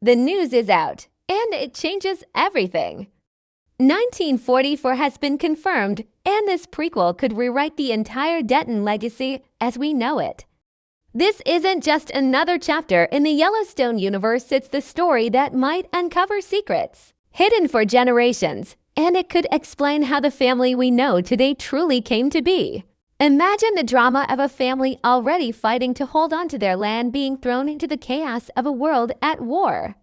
The news is out, and it changes everything. 1944 has been confirmed, and this prequel could rewrite the entire Dutton legacy as we know it. This isn't just another chapter in the Yellowstone universe, it's the story that might uncover secrets hidden for generations, and it could explain how the family we know today truly came to be. Imagine the drama of a family already fighting to hold on to their land being thrown into the chaos of a world at war.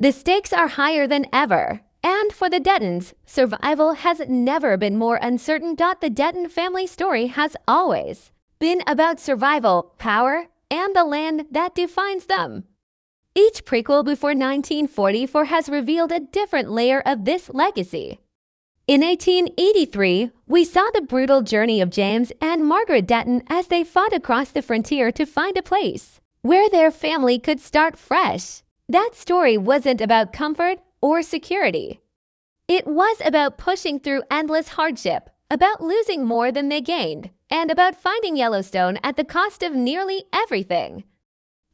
The stakes are higher than ever, and for the Duttons, survival has never been more uncertain. The Dutton family story has always been about survival, power, and the land that defines them. Each prequel before 1944 has revealed a different layer of this legacy. In 1883, we saw the brutal journey of James and Margaret Dutton as they fought across the frontier to find a place where their family could start fresh. That story wasn't about comfort or security. It was about pushing through endless hardship, about losing more than they gained, and about finding Yellowstone at the cost of nearly everything.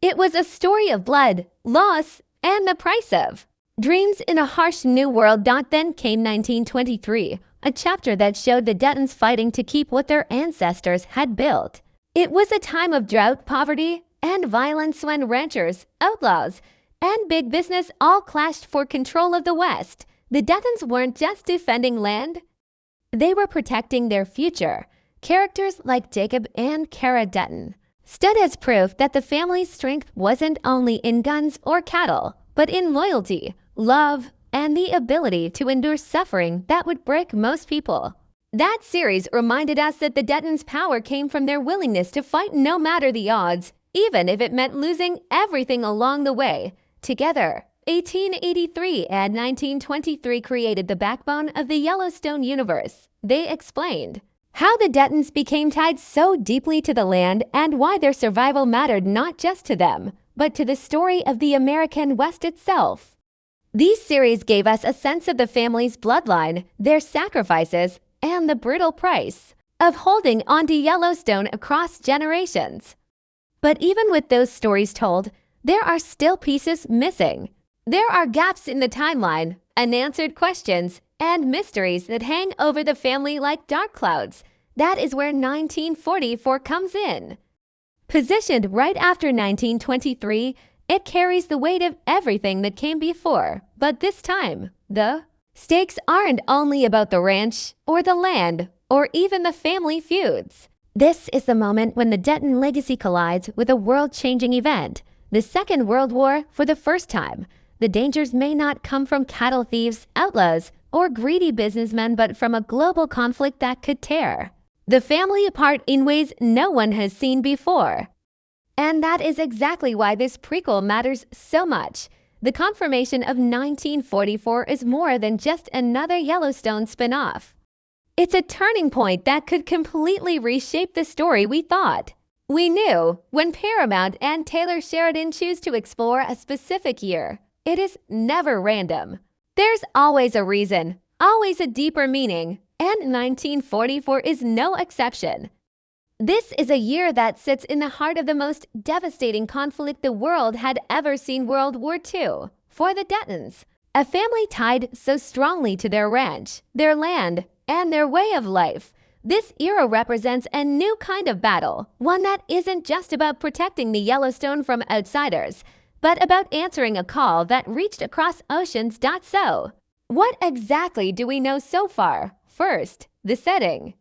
It was a story of blood, loss, and the price of dreams in a harsh new world. Then came 1923, a chapter that showed the Duttons fighting to keep what their ancestors had built. It was a time of drought, poverty, and violence when ranchers, outlaws, and big business all clashed for control of the West. The Duttons weren't just defending land, they were protecting their future. Characters like Jacob and Kara Dutton stood as proof that the family's strength wasn't only in guns or cattle, but in loyalty, love, and the ability to endure suffering that would break most people. That series reminded us that the Duttons' power came from their willingness to fight no matter the odds, even if it meant losing everything along the way. Together, 1883 and 1923 created the backbone of the Yellowstone universe. They explained how the Duttons became tied so deeply to the land and why their survival mattered not just to them, but to the story of the American West itself. These series gave us a sense of the family's bloodline, their sacrifices, and the brutal price of holding on to Yellowstone across generations. But even with those stories told, there are still pieces missing. There are gaps in the timeline, unanswered questions, and mysteries that hang over the family like dark clouds. That is where 1944 comes in. Positioned right after 1923, it carries the weight of everything that came before. But this time, the stakes aren't only about the ranch, or the land, or even the family feuds. This is the moment when the Dutton legacy collides with a world-changing event, the Second World War. For the first time, the dangers may not come from cattle thieves, outlaws, or greedy businessmen, but from a global conflict that could tear the family apart in ways no one has seen before. And that is exactly why this prequel matters so much. The confirmation of 1944 is more than just another Yellowstone spin-off. It's a turning point that could completely reshape the story we thought we knew. When Paramount and Taylor Sheridan choose to explore a specific year, it is never random. There's always a reason, always a deeper meaning, and 1944 is no exception. This is a year that sits in the heart of the most devastating conflict the world had ever seen, World War II. For the Duttons, a family tied so strongly to their ranch, their land, and their way of life, this era represents a new kind of battle, one that isn't just about protecting the Yellowstone from outsiders, but about answering a call that reached across oceans. So, what exactly do we know so far? First, the setting.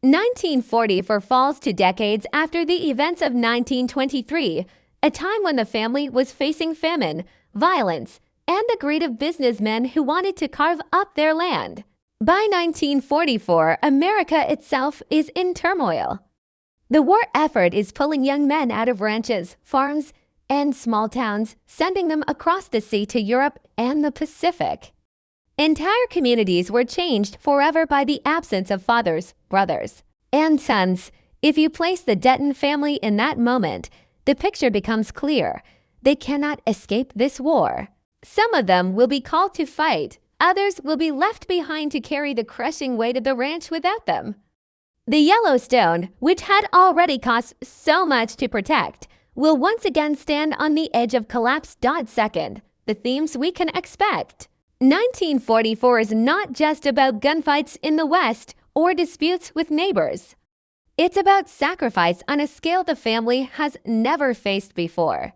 1944 falls 2 decades after the events of 1923, a time when the family was facing famine, violence, and the greed of businessmen who wanted to carve up their land. By 1944, America itself is in turmoil. The war effort is pulling young men out of ranches, farms, and small towns, sending them across the sea to Europe and the Pacific. Entire communities were changed forever by the absence of fathers, brothers, and sons. If you place the Dutton family in that moment, the picture becomes clear. They cannot escape this war. Some of them will be called to fight. Others will be left behind to carry the crushing weight of the ranch without them. The Yellowstone, which had already cost so much to protect, will once again stand on the edge of collapse. Second, the themes we can expect. 1944 is not just about gunfights in the West or disputes with neighbors. It's about sacrifice on a scale the family has never faced before.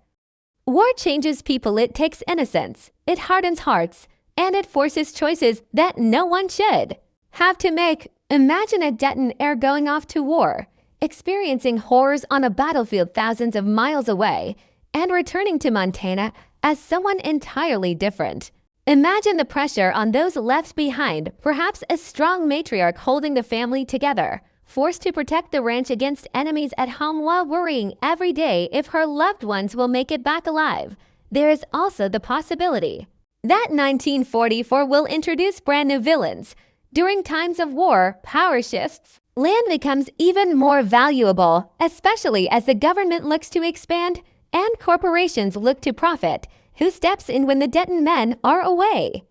War changes people, it takes innocence, it hardens hearts, and it forces choices that no one should have to make. Imagine a Dutton heir going off to war, experiencing horrors on a battlefield thousands of miles away, and returning to Montana as someone entirely different. Imagine the pressure on those left behind, perhaps a strong matriarch holding the family together, forced to protect the ranch against enemies at home while worrying every day if her loved ones will make it back alive. There is also the possibility that 1944 will introduce brand new villains. During times of war, power shifts. Land becomes even more valuable, especially as the government looks to expand and corporations look to profit. Who steps in when the Dutton men are away?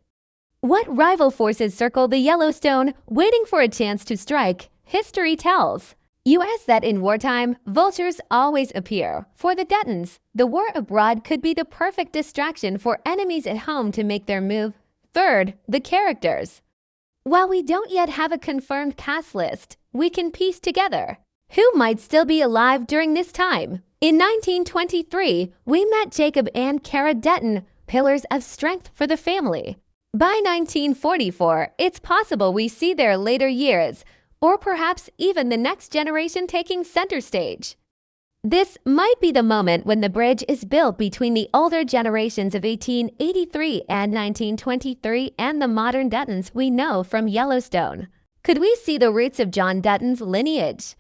What rival forces circle the Yellowstone, waiting for a chance to strike? History tells us that in wartime, vultures always appear. For the Duttons, the war abroad could be the perfect distraction for enemies at home to make their move. Third, the characters. While we don't yet have a confirmed cast list, we can piece together who might still be alive during this time. In 1923, we met Jacob and Kara Dutton, pillars of strength for the family. By 1944, it's possible we see their later years, or perhaps even the next generation taking center stage. This might be the moment when the bridge is built between the older generations of 1883 and 1923 and the modern Duttons we know from Yellowstone. Could we see the roots of John Dutton's lineage?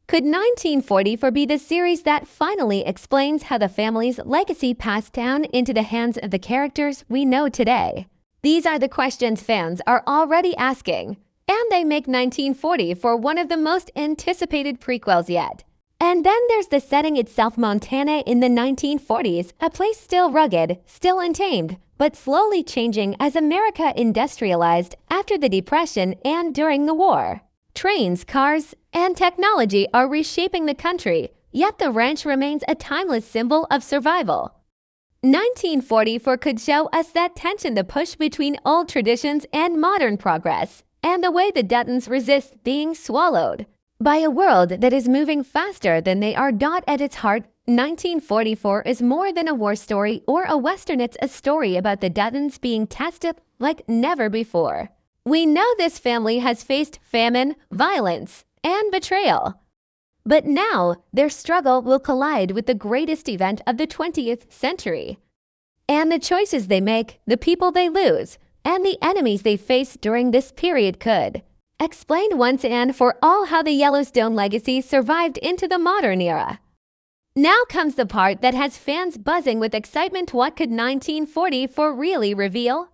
Could 1944 be the series that finally explains how the family's legacy passed down into the hands of the characters we know today? These are the questions fans are already asking, and they make 1944 one of the most anticipated prequels yet. And then there's the setting itself, Montana in the 1940s, a place still rugged, still untamed, but slowly changing as America industrialized after the Depression and during the war. Trains, cars, and technology are reshaping the country, yet the ranch remains a timeless symbol of survival. 1944 could show us that tension, the push between old traditions and modern progress, and the way the Duttons resist being swallowed by a world that is moving faster than they are. At its heart, 1944 is more than a war story or a Western. It's a story about the Duttons being tested like never before. We know this family has faced famine, violence, and betrayal. But now, their struggle will collide with the greatest event of the 20th century. And the choices they make, the people they lose, and the enemies they face during this period could explain once and for all how the Yellowstone legacy survived into the modern era. Now comes the part that has fans buzzing with excitement. What could 1944 really reveal?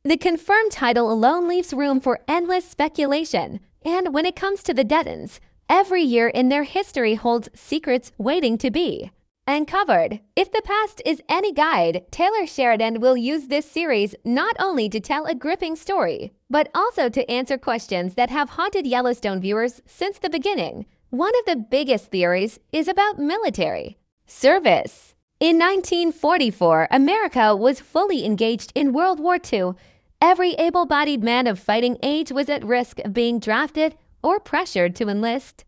The confirmed title alone leaves room for endless speculation, and when it comes to the Duttons, every year in their history holds secrets waiting to be uncovered. If the past is any guide, Taylor Sheridan will use this series not only to tell a gripping story, but also to answer questions that have haunted Yellowstone viewers since the beginning. One of the biggest theories is about military service. In 1944, America was fully engaged in World War II. Every able-bodied man of fighting age was at risk of being drafted or pressured to enlist.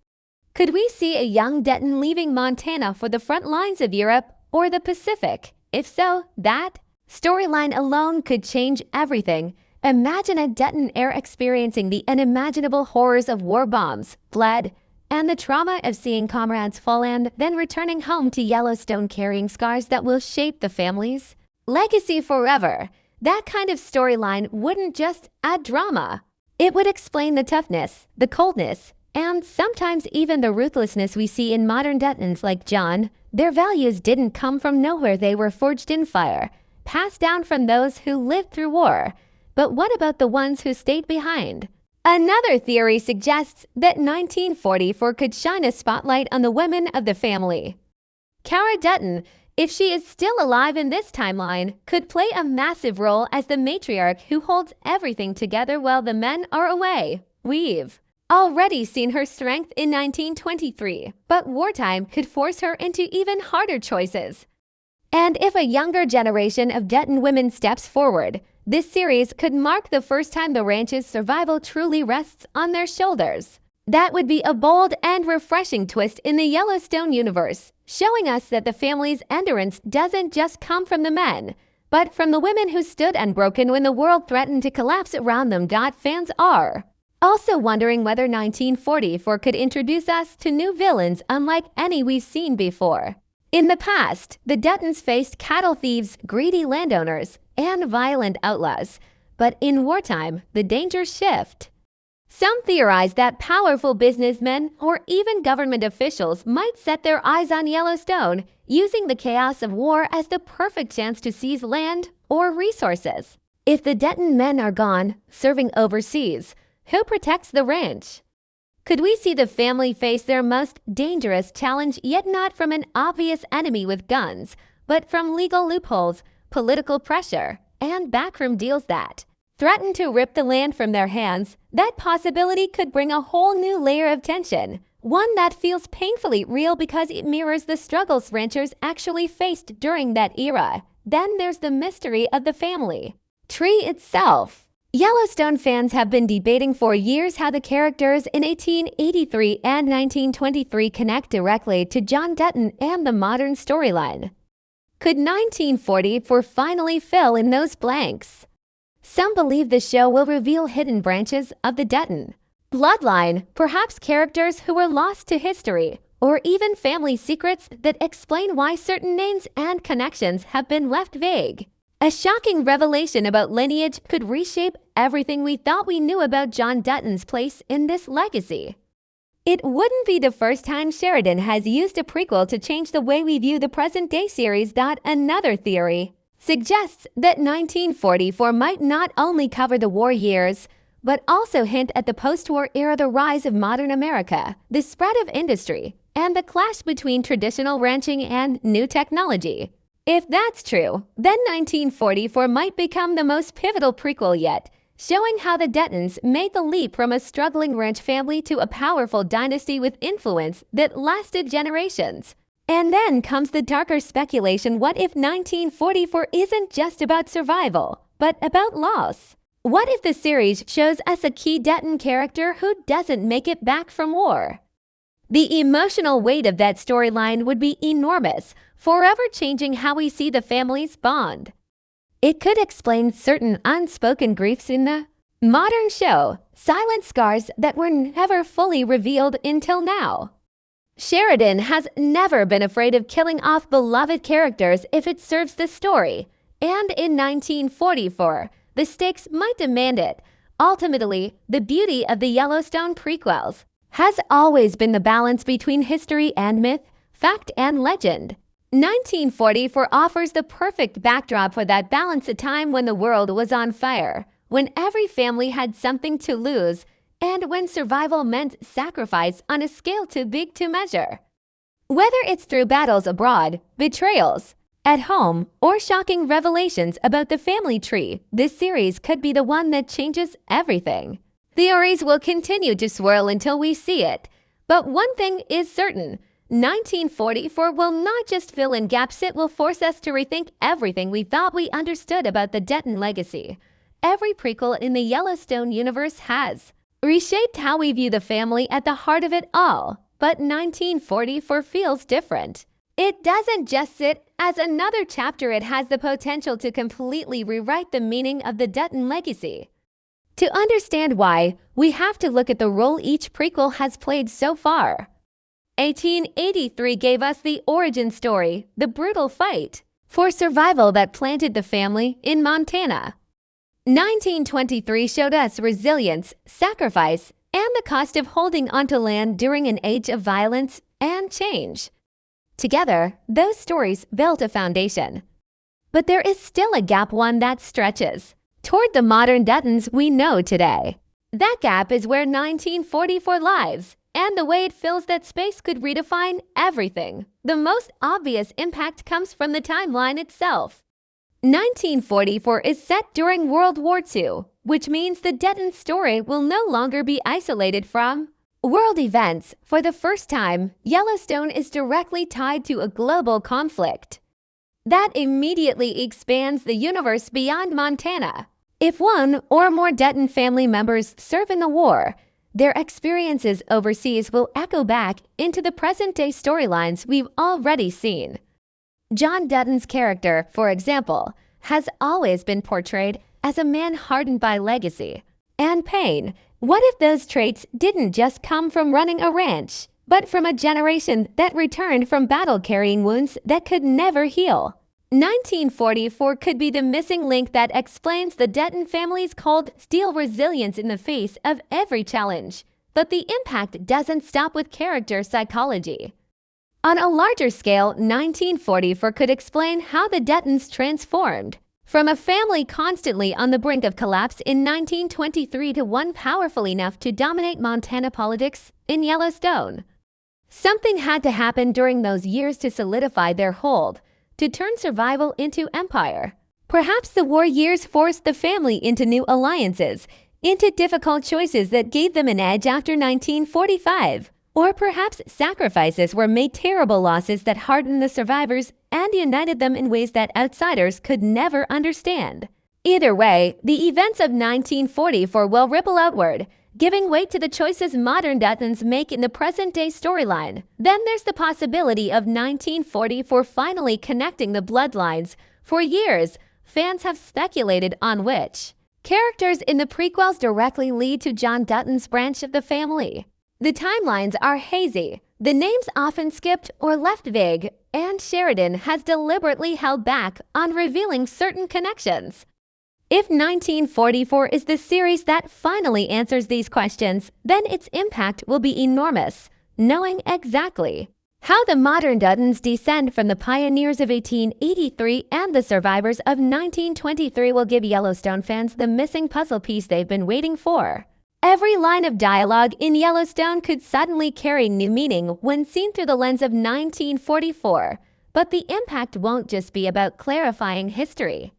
Could we see a young Dutton leaving Montana for the front lines of Europe or the Pacific? If so, that storyline alone could change everything. Imagine a Dutton heir experiencing the unimaginable horrors of war bombs, blood, and the trauma of seeing comrades fall and then returning home to Yellowstone carrying scars that will shape the family's legacy forever. That kind of storyline wouldn't just add drama. It would explain the toughness, the coldness, and sometimes even the ruthlessness we see in modern Duttons like John. Their values didn't come from nowhere. They were forged in fire, passed down from those who lived through war. But what about the ones who stayed behind? Another theory suggests that 1944 could shine a spotlight on the women of the family. Kara Dutton, if she is still alive in this timeline, could play a massive role as the matriarch who holds everything together while the men are away. We've already seen her strength in 1923, but wartime could force her into even harder choices. And if a younger generation of Dutton women steps forward, this series could mark the first time the ranch's survival truly rests on their shoulders. That would be a bold and refreshing twist in the Yellowstone universe, showing us that the family's endurance doesn't just come from the men, but from the women who stood unbroken when the world threatened to collapse around them. Fans are also wondering whether 1944 could introduce us to new villains unlike any we've seen before. In the past, the Duttons faced cattle thieves, greedy landowners, and violent outlaws, but in wartime, the dangers shift. Some theorize that powerful businessmen or even government officials might set their eyes on Yellowstone, using the chaos of war as the perfect chance to seize land or resources. If the Dutton men are gone, serving overseas, who protects the ranch? Could we see the family face their most dangerous challenge, yet not from an obvious enemy with guns, but from legal loopholes, political pressure, and backroom deals that threaten to rip the land from their hands? That possibility could bring a whole new layer of tension, one that feels painfully real because it mirrors the struggles ranchers actually faced during that era. Then there's the mystery of the family tree itself. Yellowstone fans have been debating for years how the characters in 1883 and 1923 connect directly to John Dutton and the modern storyline. Could 1944 finally fill in those blanks? Some believe the show will reveal hidden branches of the Dutton bloodline, perhaps characters who were lost to history, or even family secrets that explain why certain names and connections have been left vague. A shocking revelation about lineage could reshape everything we thought we knew about John Dutton's place in this legacy. It wouldn't be the first time Sheridan has used a prequel to change the way we view the present-day series. Another theory suggests that 1944 might not only cover the war years, but also hint at the post-war era, the rise of modern America, the spread of industry, and the clash between traditional ranching and new technology. If that's true, then 1944 might become the most pivotal prequel yet, showing how the Duttons made the leap from a struggling ranch family to a powerful dynasty with influence that lasted generations. And then comes the darker speculation: what if 1944 isn't just about survival, but about loss? What if the series shows us a key Dutton character who doesn't make it back from war? The emotional weight of that storyline would be enormous, forever changing how we see the family's bond. It could explain certain unspoken griefs in the modern show, silent scars that were never fully revealed until now. Sheridan has never been afraid of killing off beloved characters if it serves the story, and in 1944, the stakes might demand it. Ultimately, the beauty of the Yellowstone prequels has always been the balance between history and myth, fact and legend. 1944 offers the perfect backdrop for that balance, a time when the world was on fire, when every family had something to lose, and when survival meant sacrifice on a scale too big to measure. Whether it's through battles abroad, betrayals at home, or shocking revelations about the family tree, this series could be the one that changes everything. Theories will continue to swirl until we see it, but one thing is certain: 1944 will not just fill in gaps, it will force us to rethink everything we thought we understood about the Dutton legacy. Every prequel in the Yellowstone universe has reshaped how we view the family at the heart of it all, but 1944 feels different. It doesn't just sit as another chapter, it has the potential to completely rewrite the meaning of the Dutton legacy. To understand why, we have to look at the role each prequel has played so far. 1883 gave us the origin story, the brutal fight for survival that planted the family in Montana. 1923 showed us resilience, sacrifice, and the cost of holding onto land during an age of violence and change. Together, those stories built a foundation. But there is still a gap, one that stretches toward the modern Duttons we know today. That gap is where 1944 lives, and the way it fills that space could redefine everything. The most obvious impact comes from the timeline itself. 1944 is set during World War II, which means the Dutton story will no longer be isolated from world events. For the first time, Yellowstone is directly tied to a global conflict. That immediately expands the universe beyond Montana. If one or more Dutton family members serve in the war, their experiences overseas will echo back into the present-day storylines we've already seen. John Dutton's character, for example, has always been portrayed as a man hardened by legacy and pain. What if those traits didn't just come from running a ranch, but from a generation that returned from battle carrying wounds that could never heal? 1944 could be the missing link that explains the Dutton family's cold steel resilience in the face of every challenge. But the impact doesn't stop with character psychology. On a larger scale, 1944 could explain how the Duttons transformed. From a family constantly on the brink of collapse in 1923 to one powerful enough to dominate Montana politics in Yellowstone. Something had to happen during those years to solidify their hold, to turn survival into empire. Perhaps the war years forced the family into new alliances, into difficult choices that gave them an edge after 1945. Or perhaps sacrifices were made terrible losses that hardened the survivors and united them in ways that outsiders could never understand. Either way, the events of 1944 will ripple outward, giving weight to the choices modern Duttons make in the present-day storyline. Then there's the possibility of 1944 finally connecting the bloodlines. For years, fans have speculated on which characters in the prequels directly lead to John Dutton's branch of the family. The timelines are hazy, the names often skipped or left vague, and Sheridan has deliberately held back on revealing certain connections. If 1944 is the series that finally answers these questions, then its impact will be enormous, knowing exactly how the modern Duttons descend from the pioneers of 1883 and the survivors of 1923 will give Yellowstone fans the missing puzzle piece they've been waiting for. Every line of dialogue in Yellowstone could suddenly carry new meaning when seen through the lens of 1944, but the impact won't just be about clarifying history.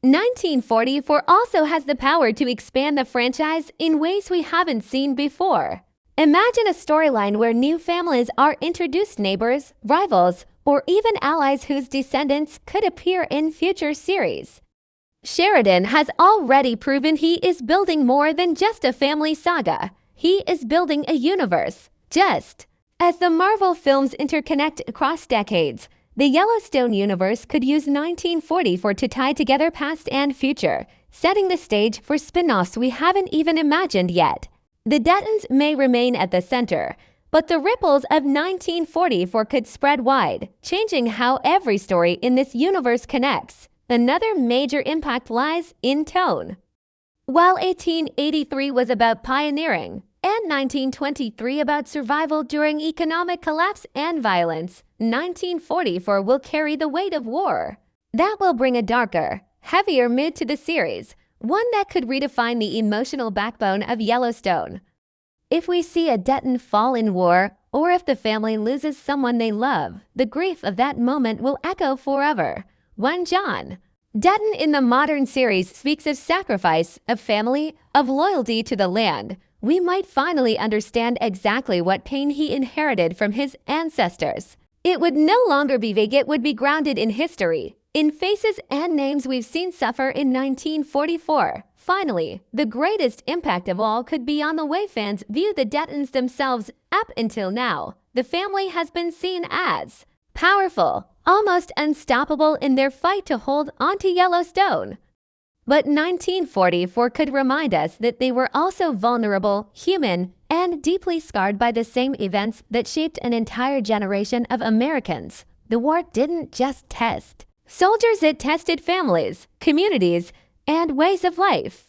1944 also has the power to expand the franchise in ways we haven't seen before. Imagine a storyline where new families are introduced, neighbors, rivals, or even allies whose descendants could appear in future series. Sheridan has already proven he is building more than just a family saga. He is building a universe. Just as the Marvel films interconnect across decades, the Yellowstone universe could use 1944 to tie together past and future, setting the stage for spin-offs we haven't even imagined yet. The Duttons may remain at the center, but the ripples of 1944 could spread wide, changing how every story in this universe connects. Another major impact lies in tone. While 1883 was about pioneering and 1923 about survival during economic collapse and violence, 1944 will carry the weight of war. That will bring a darker, heavier mood to the series, one that could redefine the emotional backbone of Yellowstone. If we see a Dutton fall in war, or if the family loses someone they love, the grief of that moment will echo forever. One John Dutton in the modern series speaks of sacrifice, of family, of loyalty to the land. We might finally understand exactly what pain he inherited from his ancestors. It would no longer be vague, it would be grounded in history, in faces and names we've seen suffer in 1944. Finally, the greatest impact of all could be on the way fans view the Duttons themselves. Up until now, the family has been seen as powerful, almost unstoppable in their fight to hold onto Yellowstone. But 1944 could remind us that they were also vulnerable, human, and deeply scarred by the same events that shaped an entire generation of Americans. The war didn't just test soldiers, it tested families, communities, and ways of life.